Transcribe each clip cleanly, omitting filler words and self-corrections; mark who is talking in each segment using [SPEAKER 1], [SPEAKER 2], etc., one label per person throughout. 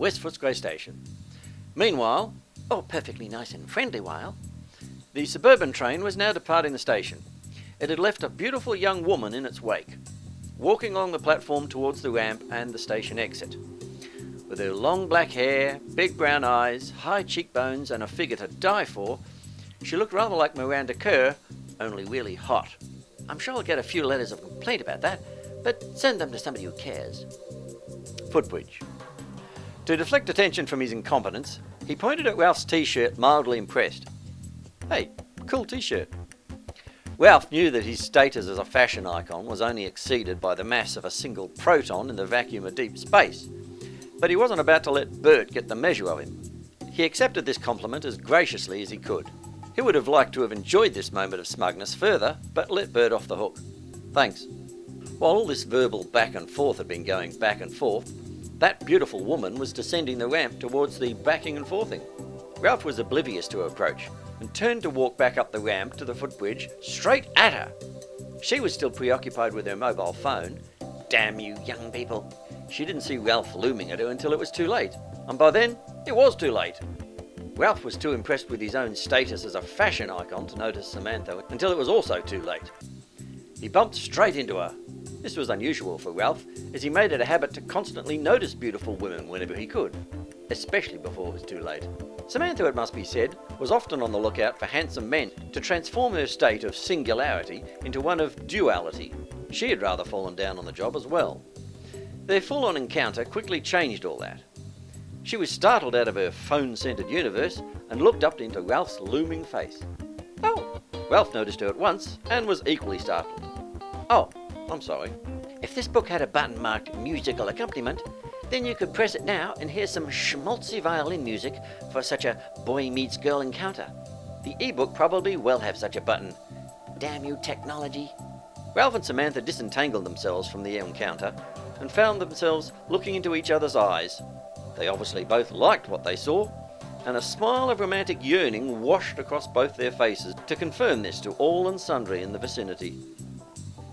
[SPEAKER 1] West Footscray Station. Meanwhile, perfectly nice and friendly while, the suburban train was now departing the station. It had left a beautiful young woman in its wake, walking along the platform towards the ramp and the station exit. With her long black hair, big brown eyes, high cheekbones, and a figure to die for, she looked rather like Miranda Kerr, only really hot. I'm sure I'll get a few letters of complaint about that, but send them to somebody who cares. Footbridge. To deflect attention from his incompetence, he pointed at Ralph's t-shirt, mildly impressed. Hey, cool t-shirt. Ralph knew that his status as a fashion icon was only exceeded by the mass of a single proton in the vacuum of deep space, but he wasn't about to let Bert get the measure of him. He accepted this compliment as graciously as he could. He would have liked to have enjoyed this moment of smugness further, but let Bert off the hook. Thanks. While all this verbal back and forth had been going back and forth, that beautiful woman was descending the ramp towards the backing and forthing. Ralph was oblivious to her approach and turned to walk back up the ramp to the footbridge straight at her. She was still preoccupied with her mobile phone. Damn you young people. She didn't see Ralph looming at her until it was too late, and by then it was too late. Ralph was too impressed with his own status as a fashion icon to notice Samantha until it was also too late. He bumped straight into her. This was unusual for Ralph, as he made it a habit to constantly notice beautiful women whenever he could, especially before it was too late. Samantha, it must be said, was often on the lookout for handsome men to transform her state of singularity into one of duality. She had rather fallen down on the job as well. Their full-on encounter quickly changed all that. She was startled out of her phone-centered universe and looked up into Ralph's looming face. Oh! Ralph noticed her at once and was equally startled. Oh, I'm sorry. If this book had a button marked musical accompaniment, then you could press it now and hear some schmaltzy violin music for such a boy meets girl encounter. The e-book probably will have such a button. Damn you, technology. Ralph and Samantha disentangled themselves from the encounter and found themselves looking into each other's eyes. They obviously both liked what they saw, and a smile of romantic yearning washed across both their faces to confirm this to all and sundry in the vicinity.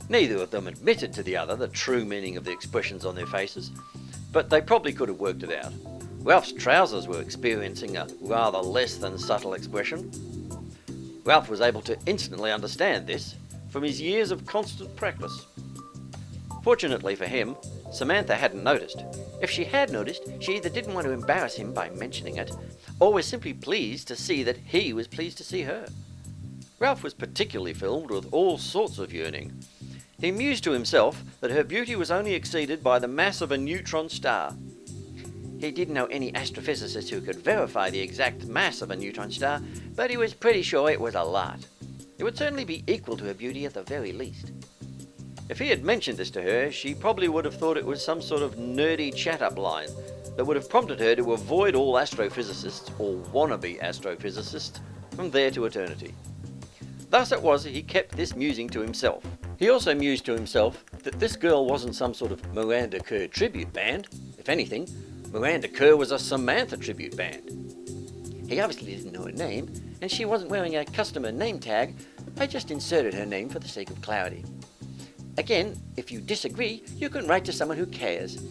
[SPEAKER 1] Neither of them admitted to the other the true meaning of the expressions on their faces, but they probably could have worked it out. Ralph's trousers were experiencing a rather less than subtle expression. Ralph was able to instantly understand this from his years of constant practice. Fortunately for him, Samantha hadn't noticed. If she had noticed, she either didn't want to embarrass him by mentioning it, or was simply pleased to see that he was pleased to see her. Ralph was particularly filled with all sorts of yearning. He mused to himself that her beauty was only exceeded by the mass of a neutron star. He didn't know any astrophysicist who could verify the exact mass of a neutron star, but he was pretty sure it was a lot. It would certainly be equal to her beauty at the very least. If he had mentioned this to her, she probably would have thought it was some sort of nerdy chat-up line that would have prompted her to avoid all astrophysicists, or wannabe astrophysicists, from there to eternity. Thus it was that he kept this musing to himself. He also mused to himself that this girl wasn't some sort of Miranda Kerr tribute band. If anything, Miranda Kerr was a Samantha tribute band. He obviously didn't know her name, and she wasn't wearing a customer name tag. I just inserted her name for the sake of clarity. Again, if you disagree, you can write to someone who cares.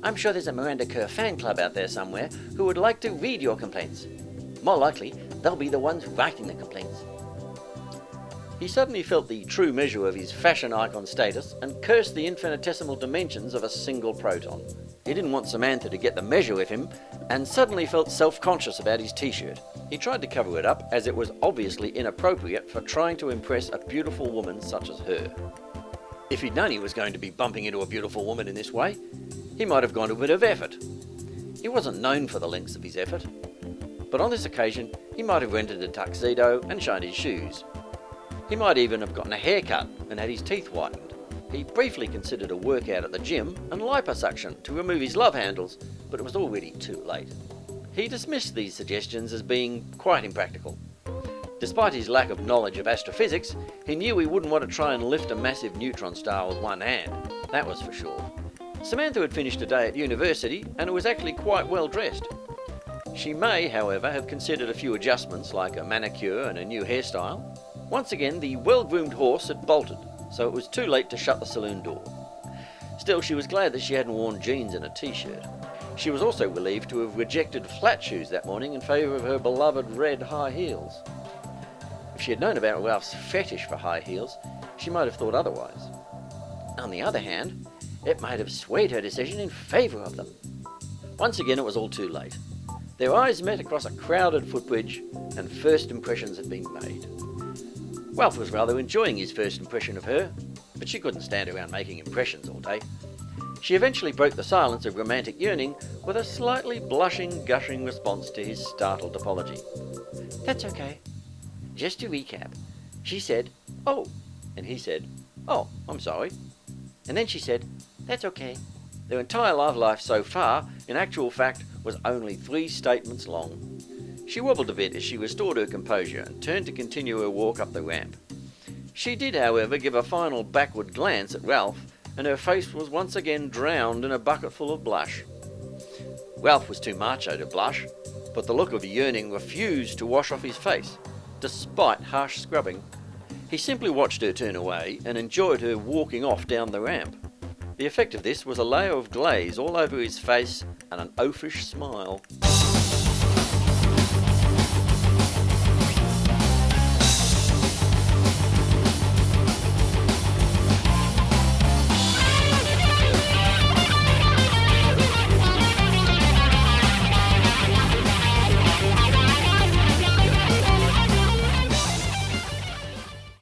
[SPEAKER 1] I'm sure there's a Miranda Kerr fan club out there somewhere who would like to read your complaints. More likely, they'll be the ones writing the complaints. He suddenly felt the true measure of his fashion icon status and cursed the infinitesimal dimensions of a single proton. He didn't want Samantha to get the measure of him, and suddenly felt self-conscious about his t-shirt. He tried to cover it up, as it was obviously inappropriate for trying to impress a beautiful woman such as her. If he'd known he was going to be bumping into a beautiful woman in this way, he might have gone to a bit of effort. He wasn't known for the lengths of his effort, but on this occasion he might have rented a tuxedo and shined his shoes. He might even have gotten a haircut and had his teeth whitened. He briefly considered a workout at the gym and liposuction to remove his love handles, but it was already too late. He dismissed these suggestions as being quite impractical. Despite his lack of knowledge of astrophysics, he knew he wouldn't want to try and lift a massive neutron star with one hand. That was for sure. Samantha had finished a day at university and was actually quite well dressed. She may, however, have considered a few adjustments like a manicure and a new hairstyle. Once again, the well-groomed horse had bolted, so it was too late to shut the saloon door. Still, she was glad that she hadn't worn jeans and a t-shirt. She was also relieved to have rejected flat shoes that morning in favour of her beloved red high heels. If she had known about Ralph's fetish for high heels, she might have thought otherwise. On the other hand, it might have swayed her decision in favour of them. Once again, it was all too late. Their eyes met across a crowded footbridge, and first impressions had been made. Ralph was rather enjoying his first impression of her, but she couldn't stand around making impressions all day. She eventually broke the silence of romantic yearning with a slightly blushing, gushing response to his startled apology. "That's okay. Just to recap, she said, 'Oh,' and he said, 'Oh, I'm sorry.' And then she said, 'That's okay.' Their entire love life so far, in actual fact, was only 3 statements long. She wobbled a bit as she restored her composure and turned to continue her walk up the ramp. She did, however, give a final backward glance at Ralph, and her face was once again drowned in a bucketful of blush. Ralph was too macho to blush, but the look of yearning refused to wash off his face, despite harsh scrubbing. He simply watched her turn away and enjoyed her walking off down the ramp. The effect of this was a layer of glaze all over his face and an oafish smile.